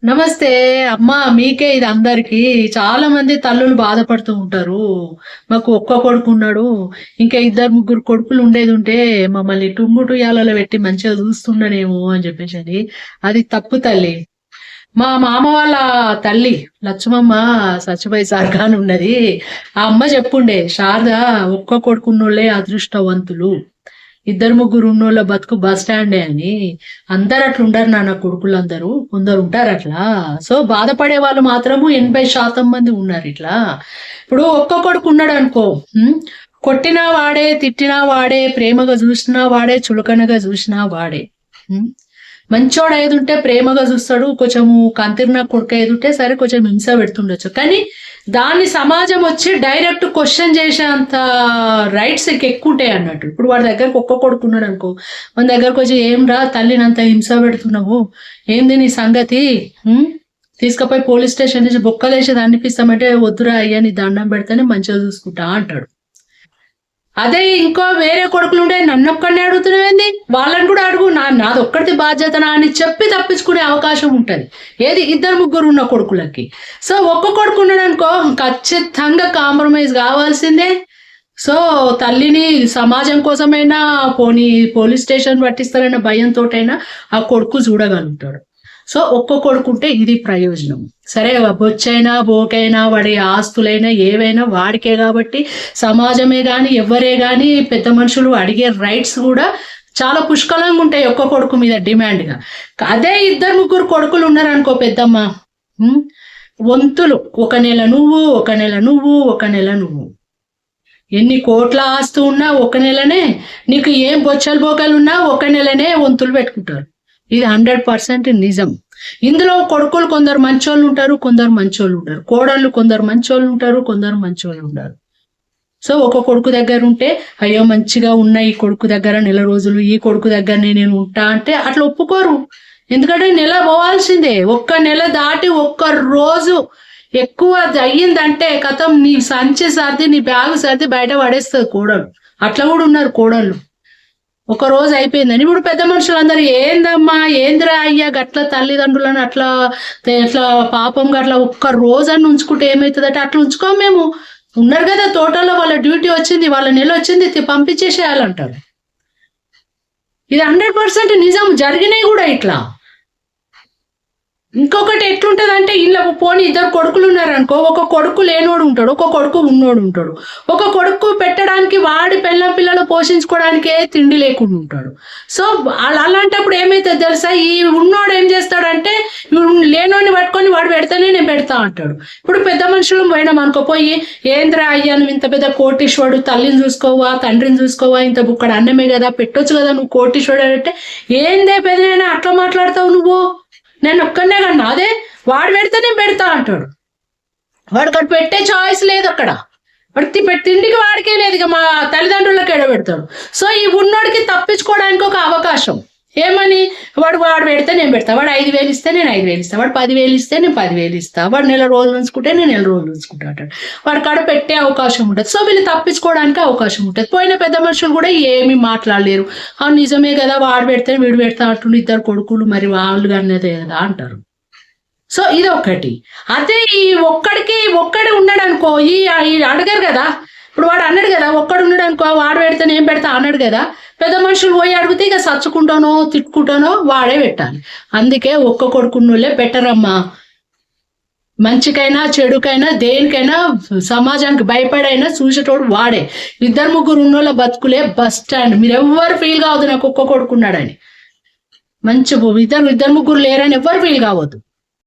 నమస్తే అమ్మా. మీకే ఇది అందరికి చాలా మంది తల్లులు బాధపడుతూ ఉంటారు. మాకు ఒక్క కొడుకు ఉన్నాడు, ఇంకా ఇద్దరు ముగ్గురు కొడుకులు ఉండేది ఉంటే మమ్మల్ని టుంగుటుయాలలో పెట్టి మంచిగా చూస్తుండనేమో అని చెప్పేసి అది తప్పు తల్లి. మా మామ వాళ్ళ తల్లి లక్ష్మమ్మ సత్యభాయి సార్గాని ఉన్నది. ఆ అమ్మ చెప్పుండే, శారద ఒక్క కొడుకున్నోళ్ళే అదృష్టవంతులు, ఇద్దరు ముగ్గురు ఉన్నోళ్ళ బతుకు బస్ స్టాండే అని. అందరు అట్లా ఉండరు నాన్న, కొడుకులందరూ కొందరు ఉంటారు అట్లా. సో బాధపడే వాళ్ళు మాత్రము 80% మంది ఉన్నారు ఇట్లా. ఇప్పుడు ఒక్క కొడుకు ఉన్నాడు అనుకో, కొట్టినా వాడే, తిట్టినా వాడే, ప్రేమగా చూసినా వాడే, చులకనగా చూసినా వాడే. మంచోడు ఏదుంటే ప్రేమగా చూస్తాడు, కొంచెము కంతిరిన కొడుకు ఏదుంటే సరే కొంచెం హింస పెడుతుండొచ్చు. కానీ దాన్ని సమాజం వచ్చి డైరెక్ట్ క్వశ్చన్ చేసేంత రైట్స్ ఎక్కువ ఉంటాయి అన్నట్టు. ఇప్పుడు వాడి దగ్గరకు ఒక్క కొడుకున్నాడు అనుకో, మన దగ్గరకు వచ్చి ఏం రా తల్లిని అంత హింస పెడుతున్నావు, ఏంది నీ సంగతి, తీసుకుపోయి పోలీస్ స్టేషన్ నుంచి బొక్కలేసి అనిపిస్తామంటే వద్దురా అయ్యా నీ దండం పెడితేనే మంచిగా చూసుకుంటా అంటాడు. అదే ఇంకో వేరే కొడుకులు ఉంటే నన్ను ఒక్కడిని అడుగుతున్నావేంది, వాళ్ళని కూడా అడుగు, నాది ఒక్కడిది బాధ్యతనా అని చెప్పి తప్పించుకునే అవకాశం ఉంటది. ఏది ఇద్దరు ముగ్గురు ఉన్న కొడుకులకి. సో ఒక్క కొడుకు ఉన్నాడు అనుకో, ఖచ్చితంగా కాంప్రమైజ్ కావాల్సిందే. సో తల్లిని సమాజం కోసమైనా పోనీ పోలీస్ స్టేషన్ పట్టిస్తారన్న భయంతోటైనా ఆ కొడుకు చూడగలుగుతాడు. సో ఒక్క కొడుకుంటే ఇది ప్రయోజనం. సరే బొచ్చైనా బోకైనా వాడి ఆస్తులైనా ఏవైనా వాడికే కాబట్టి సమాజమే కానీ ఎవరే కానీ పెద్ద మనుషులు అడిగే రైట్స్ కూడా చాలా పుష్కలంగా ఉంటాయి ఒక్క కొడుకు మీద డిమాండ్గా. అదే ఇద్దరు ముగ్గురు కొడుకులు ఉన్నారనుకో పెద్దమ్మ, వంతులు, ఒక నెల నువ్వు, ఒక నెల నువ్వు, ఒక నెల నువ్వు. ఎన్ని కోట్ల ఆస్తు ఉన్నా ఒక నెలనే, నీకు ఏం బొచ్చలు బోకలు ఉన్నా ఒక నెలనే వంతులు పెట్టుకుంటారు. ఇది 100% నిజం. ఇందులో కొడుకులు కొందరు మంచోళ్ళు ఉంటారు, కొందరు మంచోళ్ళు ఉంటారు. కోడళ్ళు కొందరు మంచోళ్ళు ఉంటారు, కొందరు మంచోళ్ళు ఉంటారు. సో ఒక కొడుకు దగ్గర ఉంటే అయ్యో మంచిగా ఉన్న ఈ కొడుకు దగ్గర నెల రోజులు ఈ కొడుకు దగ్గరనే నేను ఉంటా అంటే అట్లా ఒప్పుకోరు. ఎందుకంటే నెల పోవాల్సిందే. ఒక్క నెల దాటి ఒక్క రోజు ఎక్కువ అయ్యిందంటే కథం నీ సంచి సర్ది నీ బ్యాగు సర్ది బయట పడేస్తుంది కోడలు. అట్లా కూడా ఉన్నారు కోడళ్ళు. ఒక రోజు అయిపోయిందని ఇప్పుడు పెద్ద మనుషులందరూ ఏందమ్మా ఏందిరా అయ్యా గట్ల తల్లిదండ్రులను అట్లా ఎట్లా పాపం గట్లా ఒక్క రోజని ఉంచుకుంటే ఏమవుతుందంటే అట్లా ఉంచుకోము మేము. ఉన్నారు కదా తోటలో, వాళ్ళ డ్యూటీ వచ్చింది, వాళ్ళ నెల వచ్చింది, పంపించేసేయాలంటారు. ఇది 100% నిజం, జరిగినాయి కూడా ఇట్లా. ఇంకొకటి ఎట్లుంటది అంటే ఇంట్లో పోనీ ఇద్దరు కొడుకులు ఉన్నారనుకో, ఒక కొడుకు లేనోడు ఉంటాడు, ఒక కొడుకు ఉన్నోడు ఉంటాడు. ఒక కొడుకు పెట్టడానికి వాడి పిల్లలు పోషించుకోవడానికే తిండి లేకుండా ఉంటాడు. సో అలాంటప్పుడు ఏమైతుంది తెలుసా, ఈ ఉన్నోడు ఏం చేస్తాడంటే లేనోడిని పట్టుకొని వాడు పెడితేనే నేను పెడతా అంటాడు. ఇప్పుడు పెద్ద మనుషులు పోయినాం అనుకోపోయి, ఏంద్రా అయ్యా నువ్వు ఇంత పెద్ద కోటీశ్వరుడు, తల్లిని చూసుకోవా తండ్రిని చూసుకోవా, ఇంత బుక్కడ అన్నమే కదా పెట్టొచ్చు కదా నువ్వు కోటీశ్వరుడు అంటే, ఏందే పెద్దనైనా అట్లా మాట్లాడతావు నువ్వు, నేను ఒక్కనే కన్నా అదే వాడు పెడితే నేను పెడతా అంటాడు. వాడు అక్కడ పెట్టే చాయిస్ లేదు, అక్కడ వాడికి తిండికి వాడికే లేదు, ఇక మా తల్లిదండ్రులకు ఎడబెడతాడు. సో ఈ ఉన్నోడికి తప్పించుకోవడానికి ఒక అవకాశం ఏమని, వాడు పెడితే నేను పెడతా, వాడు 5,000 ఇస్తే నేను 5,000 ఇస్తా, వాడు 10,000 ఇస్తే నేను 10,000 ఇస్తా, వాడు నెల రోజులు ఉంచుకుంటే నేను నెల రోజులు ఉంచుకుంటా అంటాడు. వాడు కాడ పెట్టే అవకాశం ఉంటుంది. సో వీళ్ళు తప్పించుకోవడానికి అవకాశం ఉంటుంది. పోయిన పెద్ద మనుషులు కూడా ఏమీ మాట్లాడలేరు. నిజమే కదా వాడు పెడితే వీడు పెడతా అంటుండే, ఇద్దరు కొడుకులు మరి వాళ్ళు కనేదే కదా అంటారు. సో ఇది ఒకటి. అదే ఈ ఒక్కడే ఉన్నాడు అనుకో, ఈ అడగరు కదా. ఇప్పుడు వాడు అన్నాడు కదా ఒక్కడు ఉన్నాడు అనుకో, వాడు పెడితే నేను పెడతా అన్నాడు కదా. పెద్ద మనుషులు పోయి అడిగితే ఇక చచ్చుకుంటానో తిట్టుకుంటానో వాడే పెట్టాలి. అందుకే ఒక్క కొడుకున్నోళ్ళే బెటర్ అమ్మా. మంచికైనా చెడుకైనా దేనికైనా సమాజానికి భయపడైనా చూసేటోడు వాడే. ఇద్దరు ముగ్గురు ఉన్నోళ్ళ బతుకులే బస్ స్టాండ్. మీరు ఎవ్వరు ఫీల్ కావద్దు నాకు ఒక్క కొడుకున్నాడని. మంచి ఇద్దరు ముగ్గురు లేరని ఎవ్వరు ఫీల్ కావద్దు.